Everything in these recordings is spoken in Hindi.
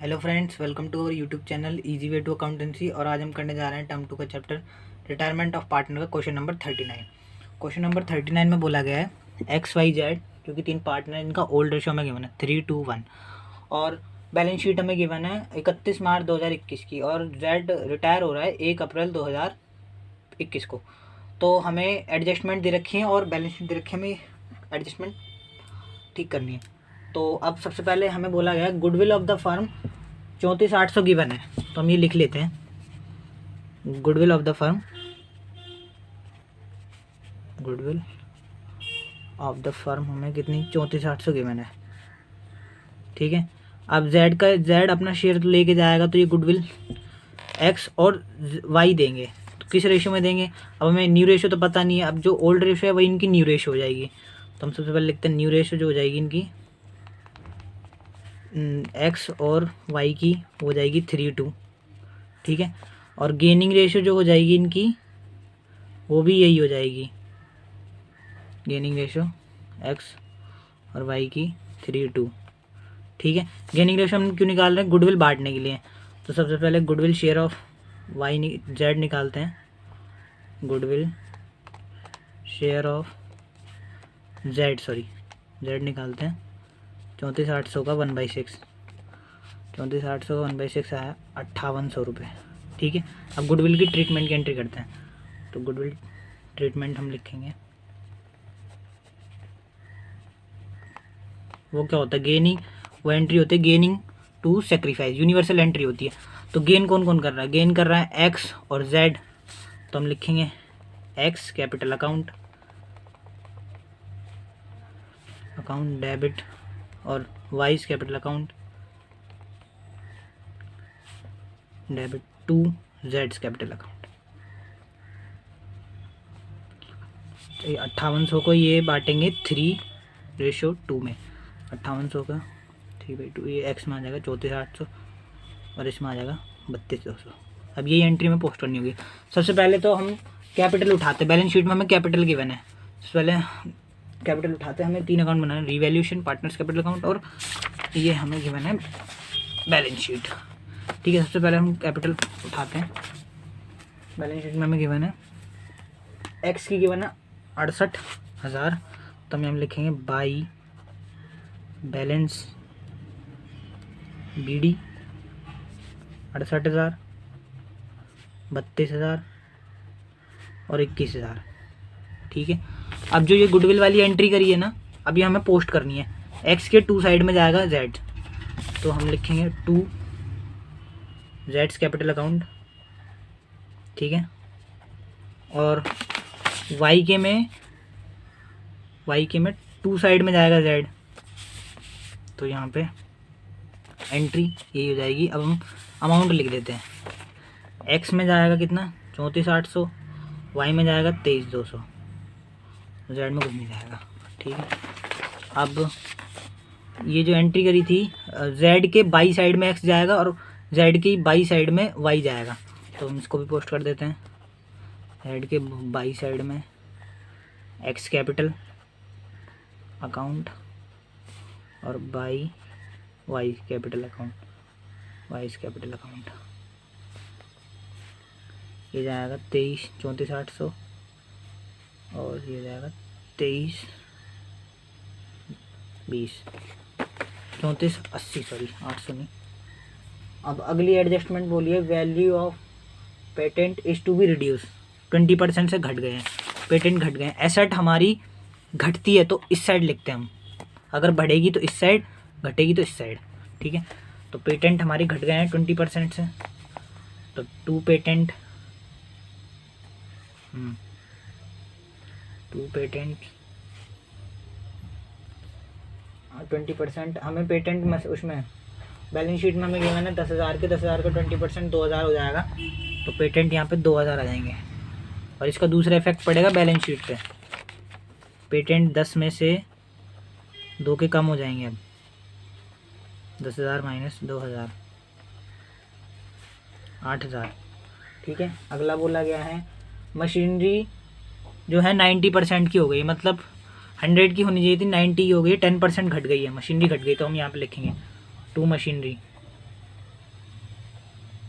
Hello friends, welcome to our YouTube channel easy way to accountancy. और आज हम करने जा रहे हैं टर्म 2 का चैप्टर रिटायरमेंट ऑफ पार्टनर का क्वेश्चन नंबर 39। क्वेश्चन नंबर 39 में बोला गया है एक्स वाई जेड, जो कि तीन पार्टनर हैं, इनका ओल्ड रेशो हमें गिवन है 3:1 और बैलेंस शीट हमें गिवन है 31 मार्च 2021 की, और जेड रिटायर हो रहा है 1 अप्रैल 2021 को। तो हमें एडजस्टमेंट दे रखी है और बैलेंस शीट दे रखी है, हमें एडजस्टमेंट ठीक करनी है। तो अब सबसे पहले हमें बोला गया goodwill of the firm 34,800 given है, तो हम ये लिख लेते हैं। Goodwill of the firm, goodwill of the firm हमें कितनी 34,800 गिवन है, ठीक है। अब जेड अपना शेयर तो लेके जाएगा, तो ये गुडविल एक्स और वाई देंगे, तो किस रेशो में देंगे। अब हमें न्यू रेशो तो पता नहीं है, अब जो ओल्ड रेशो है वही इनकी न्यू रेशो हो जाएगी। तो हम सबसे पहले लिखते हैं न्यू रेशो जो हो जाएगी इनकी एक्स और वाई की हो जाएगी 3:2, ठीक है। और गेनिंग रेशियो जो हो जाएगी इनकी वो भी यही हो जाएगी, गेनिंग रेशियो एक्स और वाई की 3:2, ठीक है। गेनिंग रेशियो हम क्यों निकाल रहे हैं, गुडविल बांटने के लिए। तो सबसे पहले goodwill share of Y Z निकालते हैं, गुडविल शेयर ऑफ जेड निकालते हैं। 34,800 का 1/6, 34,800 का 1/6 आया 5800 रुपये, ठीक है। अब गुडविल की ट्रीटमेंट की एंट्री करते हैं, तो गुडविल ट्रीटमेंट हम लिखेंगे। वो क्या होता है, गेनिंग, वो एंट्री होती है gaining to sacrifice, universal entry होती है। तो गेन कौन कौन कर रहा है, गेन कर रहा है एक्स और जेड, तो हम लिखेंगे एक्स कैपिटल अकाउंट डेबिट, और Y's capital account debit to जेड्स कैपिटल अकाउंट। तो ये 5800 को ये बांटेंगे 3:2 में, 5800 का 3/2, ये एक्स में आ जाएगा 34,800 और इसमें आ जाएगा 32,200। अब ये एंट्री में पोस्ट करनी होगी। सबसे पहले तो हम कैपिटल उठाते, बैलेंस शीट में हमें कैपिटल गिवन है, सबसे पहले कैपिटल उठाते हैं। हमें 3 अकाउंट बनाना है, रिवैल्यूएशन, पार्टनर्स कैपिटल अकाउंट, और ये हमें गिवन है बैलेंस शीट, ठीक है। सबसे पहले हम कैपिटल उठाते हैं। बैलेंस शीट में हमें गिवन है एक्स की गिवन है 68,000, तो हम लिखेंगे बाई बैलेंस BD 68,000, 32,000 और 21,000, ठीक है। अब जो ये गुडविल वाली एंट्री करी है ना, अब ये हमें पोस्ट करनी है। एक्स के 2 साइड में जाएगा जेड, तो हम लिखेंगे 2 जेड्स कैपिटल अकाउंट, ठीक है। और वाई के में 2 साइड में जाएगा जेड, तो यहाँ पे एंट्री यही हो जाएगी। अब हम अमाउंट लिख देते हैं, एक्स में जाएगा कितना 34,800, वाई में जाएगा 23,200, जेड में कुछ नहीं जाएगा, ठीक है। अब ये जो एंट्री करी थी, जेड के बाई साइड में एक्स जाएगा और जेड की बाई साइड में वाई जाएगा, तो हम इसको भी पोस्ट कर देते हैं। जेड के बाई साइड में एक्स कैपिटल अकाउंट और by Y capital account, Y's capital account, ये जाएगा 34,800 और ये जाएगा 34,80, सॉरी 800 नहीं। अब अगली एडजस्टमेंट बोलिए, value of patent is to be reduce, 20% से घट गए हैं, पेटेंट घट गए हैं। एसेट हमारी घटती है तो इस साइड लिखते हैं हम, अगर बढ़ेगी तो इस साइड, घटेगी तो इस साइड, ठीक है। तो पेटेंट हमारी घट गए हैं 20% से, तो 2 पेटेंट 20%। हमें पेटेंट में उसमें बैलेंस शीट में हमें गिवन है 10,000 के, 10,000 का 20% 2,000 हो जाएगा, तो पेटेंट यहाँ पे 2,000 आ जाएंगे। और इसका दूसरा इफेक्ट पड़ेगा बैलेंस शीट पे, पेटेंट 10 में से 2 के कम हो जाएंगे। अब 10,000 माइनस 2,000 8,000, ठीक है। अगला बोला गया है मशीनरी जो है 90% की हो गई, मतलब 100 की होनी चाहिए थी, 90 की हो गई, 10% घट गई है, मशीनरी घट गई। तो हम यहाँ पे लिखेंगे 2 मशीनरी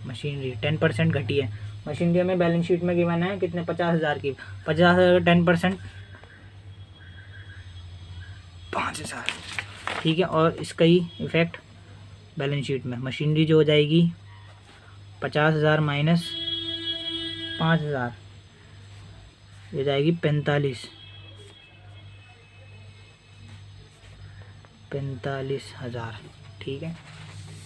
मशीनरी 10% घटी है। मशीनरी हमें बैलेंस शीट में गिवन है कितने, 50,000 की। 50,000 का 10% 5,000, ठीक है। और इसका ही इफेक्ट बैलेंस शीट में, मशीनरी जो हो जाएगी 50,000 माइनस 5,000, ये जाएगी 45,000, ठीक है।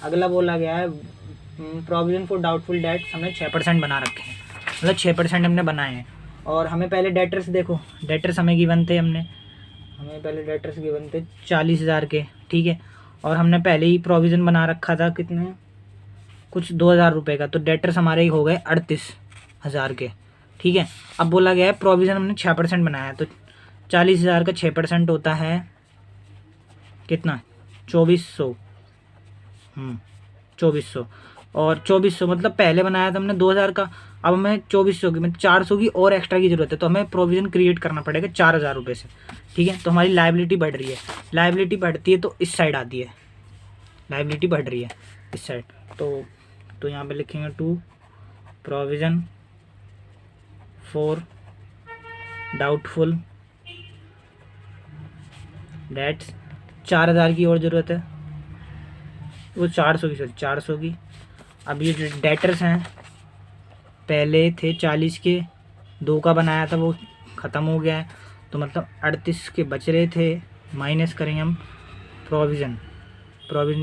अगला बोला गया है प्रोविजन फॉर डाउटफुल डेट्स, हमने 6% बना रखे हैं, मतलब 6% हमने बनाए हैं। और हमें पहले डेटर्स देखो, डेटर्स हमें गिवन थे, हमें पहले डेटर्स गिवन थे 40,000 के, ठीक है। और हमने पहले ही प्रोविज़न बना रखा था कितने, कुछ 2,000 रुपये का, तो डेटर्स हमारे ही हो गए 38,000 के, ठीक है। अब बोला गया है प्रोविज़न हमने 6% बनाया है, तो 40,000 का 6% होता है कितना, 2400, 2400। और 2400 मतलब पहले बनाया था हमने 2,000 का, अब हमें 2400 की, मतलब 400 की और एक्स्ट्रा की ज़रूरत है, तो हमें प्रोविज़न क्रिएट करना पड़ेगा 4,000 रुपये से, ठीक है। तो हमारी लायबिलिटी बढ़ रही है, लायबिलिटी बढ़ती है तो इस साइड आती है, लायबिलिटी बढ़ रही है इस साइड, तो यहाँ पे लिखेंगे to provision for doubtful debts, 4,000 की और ज़रूरत है, वो 400 की, सॉरी 400 की। अब ये जो डेटर्स हैं पहले थे 40 के, 2 का बनाया था वो ख़त्म हो गया है, तो मतलब 38 के बच रहे थे, माइनस करेंगे हम प्रोविज़न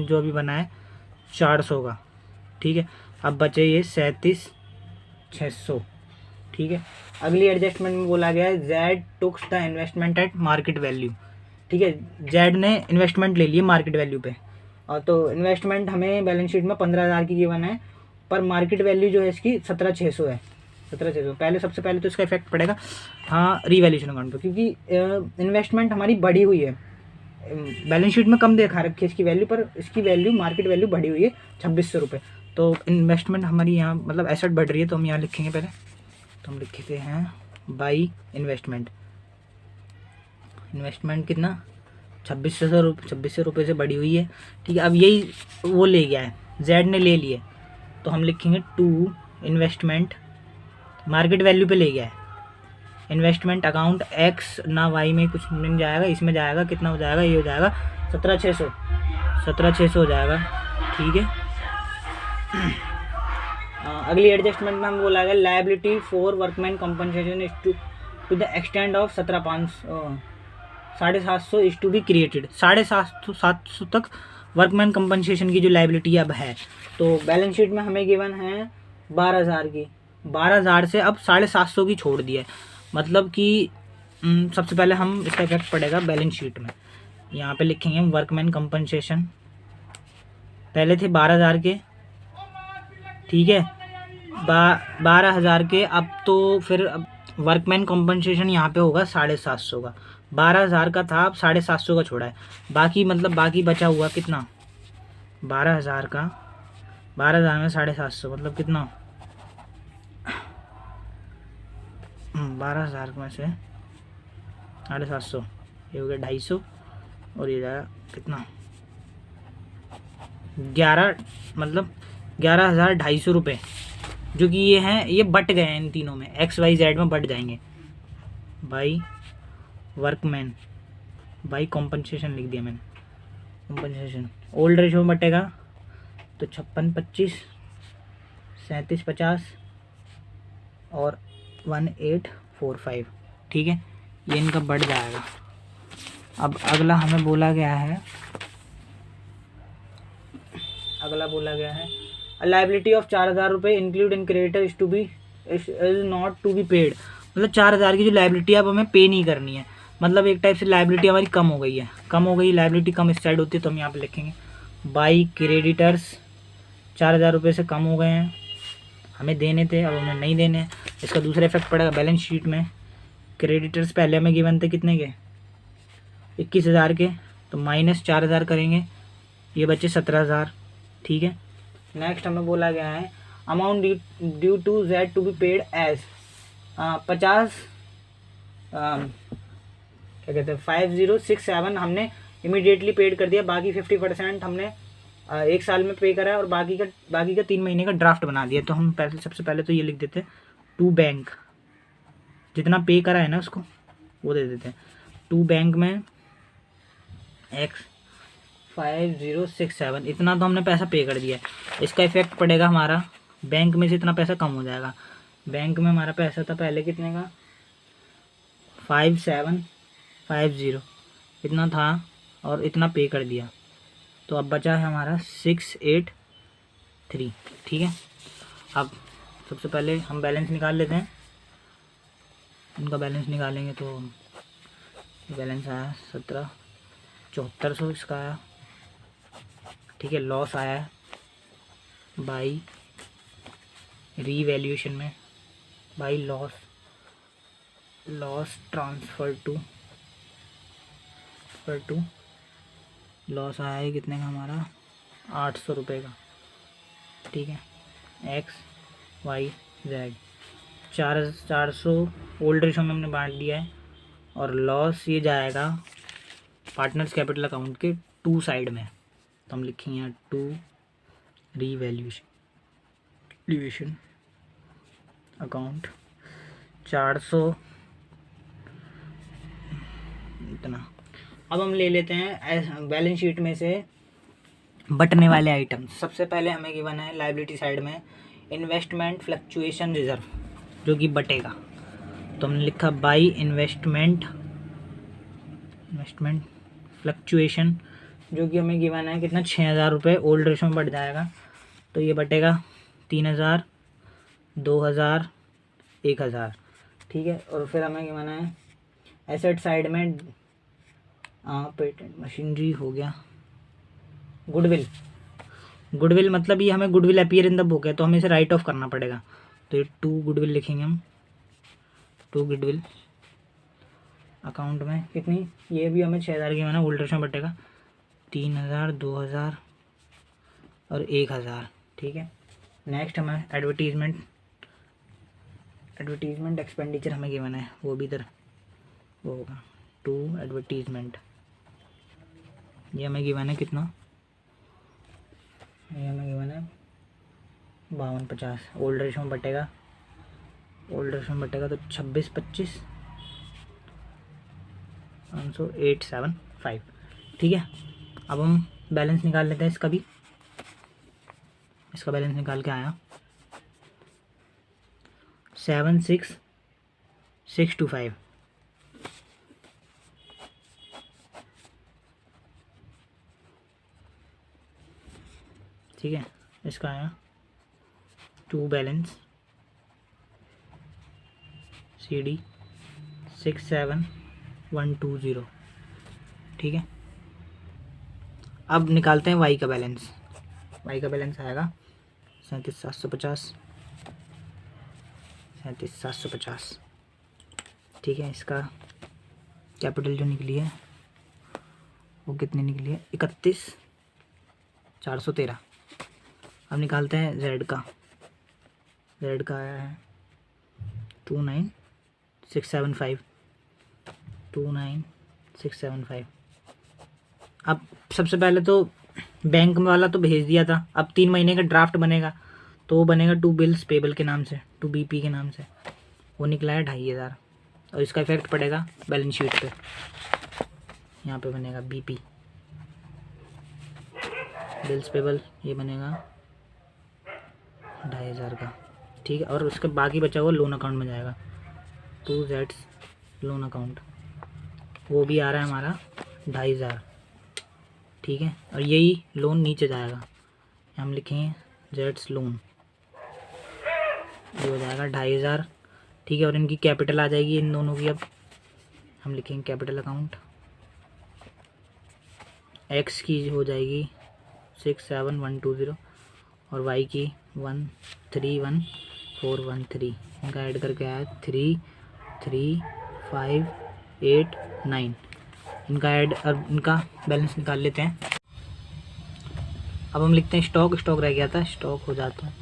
जो अभी बना है 400 का, ठीक है। अब बचे ये 37,600, ठीक है। अगली एडजस्टमेंट में बोला गया है Z takes the investment at market value, ठीक है। जेड ने इन्वेस्टमेंट ले लिए मार्केट वैल्यू पे, और तो इन्वेस्टमेंट हमें बैलेंस शीट में 15,000 की गिवन है, पर मार्केट वैल्यू जो है इसकी 17,600 है, 17,600। पहले सबसे पहले तो इसका इफेक्ट पड़ेगा हाँ रीवैल्यूएशन अकाउंट पर, क्योंकि इन्वेस्टमेंट हमारी बढ़ी हुई है, बैलेंस शीट में कम देखा रखी है इसकी वैल्यू, पर इसकी वैल्यू मार्केट वैल्यू बढ़ी हुई है 2,600 रुपये, तो इन्वेस्टमेंट हमारी यहाँ मतलब एसेट बढ़ रही है, तो हम यहाँ लिखेंगे पहले, तो हम लिखते हैं बाई इन्वेस्टमेंट कितना 2,600 रुपये से बढ़ी हुई है, ठीक है। अब यही वो ले गया है, जेड ने ले लिए, तो हम लिखेंगे टू इन्वेस्टमेंट मार्केट वैल्यू पे ले गया है, इन्वेस्टमेंट अकाउंट एक्स ना वाई में कुछ मिल जाएगा, इसमें जाएगा कितना हो जाएगा, ये हो जाएगा 17,600 हो जाएगा, ठीक है। अगली एडजस्टमेंट में हम बोला गया liability for workman compensation is to the extend of 7,500 is to be created, 750 तक वर्कमैन कंपनसेशन की जो लायबिलिटी अब है, तो बैलेंस शीट में हमें गिवन है 12,000 की, 12,000 से अब 750 की छोड़ दी है, मतलब कि सबसे पहले हम इसका इफेक्ट पड़ेगा बैलेंस शीट में, यहाँ पे लिखेंगे वर्कमैन कंपनसेशन, पहले थे 12,000 के, ठीक है, 12,000 के, अब तो फिर अब वर्कमैन कंपनसेशन यहाँ पे होगा 750 का, 12,000 का था, अब 750 का छोड़ा है, बाकी मतलब बाकी बचा हुआ कितना 12,000 का, 12,000 में 750 मतलब कितना 12,000 में से 750, ये हो गया 250, और ये जाएगा कितना 11 मतलब 11,250 रुपये, जो कि ये हैं, ये बट गए हैं इन तीनों में, एक्स वाई जेड में बट जाएंगे, बाई वर्कमैन बाई कॉम्पनसेशन लिख दिया मैंने, कॉम्पनसेशन ओल्ड रेशो में बटेगा, तो 56 25 37 50 और 1845, ठीक है, ये इनका बढ़ जाएगा। अब अगला हमें बोला गया है, लायबिलिटी ऑफ 4,000 रुपये include in creditor is not to be paid, मतलब 4,000 की जो लायबिलिटी है अब हमें पे नहीं करनी है, मतलब एक टाइप से लायबिलिटी हमारी कम हो गई, लायबिलिटी कम इस साइड होती है, तो हम यहाँ पे लिखेंगे बाई क्रेडिटर्स, 4,000 रुपये से कम हो गए हैं, हमें देने थे अब हमें नहीं देने। इसका दूसरा इफेक्ट पड़ेगा बैलेंस शीट में, क्रेडिटर्स पहले हमें गिवन थे कितने के 21,000 के, तो माइनस 4,000 करेंगे, ये बचे 17,000, ठीक है। नेक्स्ट हमें बोला गया है amount due to Z to be paid as 50 क्या कहते हैं 5067 हमने इमीडिएटली पेड कर दिया, बाकी 50% हमने 1 साल में पे करा है और बाकी का 3 महीने का ड्राफ्ट बना दिया। तो हम पहले सबसे पहले तो ये लिख देते हैं टू बैंक, जितना पे करा है ना उसको वो दे देते हैं। टू बैंक में X5067 इतना तो हमने पैसा पे कर दिया है। इसका इफेक्ट पड़ेगा हमारा बैंक में से इतना पैसा कम हो जाएगा। बैंक में हमारा पैसा था पहले कितने का 5750 इतना था और इतना पे कर दिया, तो अब बचा है हमारा 683। ठीक है, अब सबसे पहले हम बैलेंस निकाल लेते हैं। उनका बैलेंस निकालेंगे तो बैलेंस आया 17,7400 इसका आया। ठीक है, लॉस आया है बाई रीवैल्यूएशन में, by loss transfer to loss आया है कितने का हमारा 800 रुपये का। ठीक है, XYZ 400 ओल्ड रेशो में हमने बांट दिया है और लॉस ये जाएगा पार्टनर्स कैपिटल अकाउंट के 2 साइड में। तो हम लिखेंगे यहाँ 2 रीवैल्यूएशन अकाउंट 400 इतना। अब हम ले लेते हैं बैलेंस शीट में से बटने वाले आइटम। सबसे पहले हमें गिवन है लायबिलिटी साइड में इन्वेस्टमेंट फ्लक्चुएशन रिजर्व जो कि बटेगा। तो हमने लिखा बाई इन्वेस्टमेंट फ्लक्चुएशन जो कि हमें गिवन है कितना 6,000 रुपये ओल्ड रेशो में बढ़ जाएगा। तो ये बटेगा 3,000 2,000 1,000। ठीक है, और फिर हमें गिवन है एसेट साइड में पेटेंट मशीनरी हो गया, गुडविल मतलब ये हमें goodwill appear in the book है तो हमें इसे राइट ऑफ करना पड़ेगा। तो ये 2 गुडविल लिखेंगे हम, 2 गुडविल अकाउंट में कितनी, ये भी हमें 6,000 की माना ओल्ड रेशो में बटेगा 3,000 2,000 और 1,000। ठीक है, नेक्स्ट हमें एडवर्टीजमेंट एक्सपेंडिचर हमें गिवन है वो भी इधर वो होगा 2 एडवर्टीजमेंट। ये हमें गिवन है कितना, ये हमें गिवन है 5250 ओल्ड रेशो में बटेगा तो 26-25 875। ठीक है, अब हम बैलेंस निकाल लेते हैं इसका बैलेंस निकाल के आया 76,625। ठीक है, इसका आया 2 बैलेंस CD 67120। ठीक है, अब निकालते हैं वाई का बैलेंस आएगा 37,750। ठीक है, इसका कैपिटल जो निकली है वो कितनी निकली है 31,413। अब निकालते हैं जेड का आया है 29,675। अब सबसे पहले तो बैंक वाला तो भेज दिया था, अब 3 महीने का ड्राफ्ट बनेगा तो वो बनेगा 2 बिल्स पेबल के नाम से, 2 BP के नाम से, वो निकला है 2,500 और इसका इफेक्ट पड़ेगा बैलेंस शीट पे। यहाँ पे बनेगा BP बिल्स पेबल, ये बनेगा 2,500 का। ठीक है, और उसके बाकी बचा हुआ लोन अकाउंट में जाएगा 2Z लोन अकाउंट, वो भी आ रहा है हमारा 2,500। ठीक है, और यही लोन नीचे जाएगा, हम लिखेंगे जेड्स लोन, ये हो जाएगा 2,500। ठीक है, और इनकी कैपिटल आ जाएगी इन दोनों की। अब हम लिखेंगे कैपिटल अकाउंट, एक्स की हो जाएगी 67120 और वाई की 131,413। इनका ऐड करके आया 33,589। इनका ऐड, अब इनका बैलेंस निकाल लेते हैं। अब हम लिखते हैं स्टॉक रह गया था, स्टॉक हो जाता है,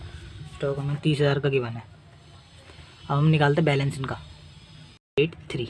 स्टॉक हमें 30,000 का गिवन है। अब हम निकालते हैं बैलेंस इनका 83।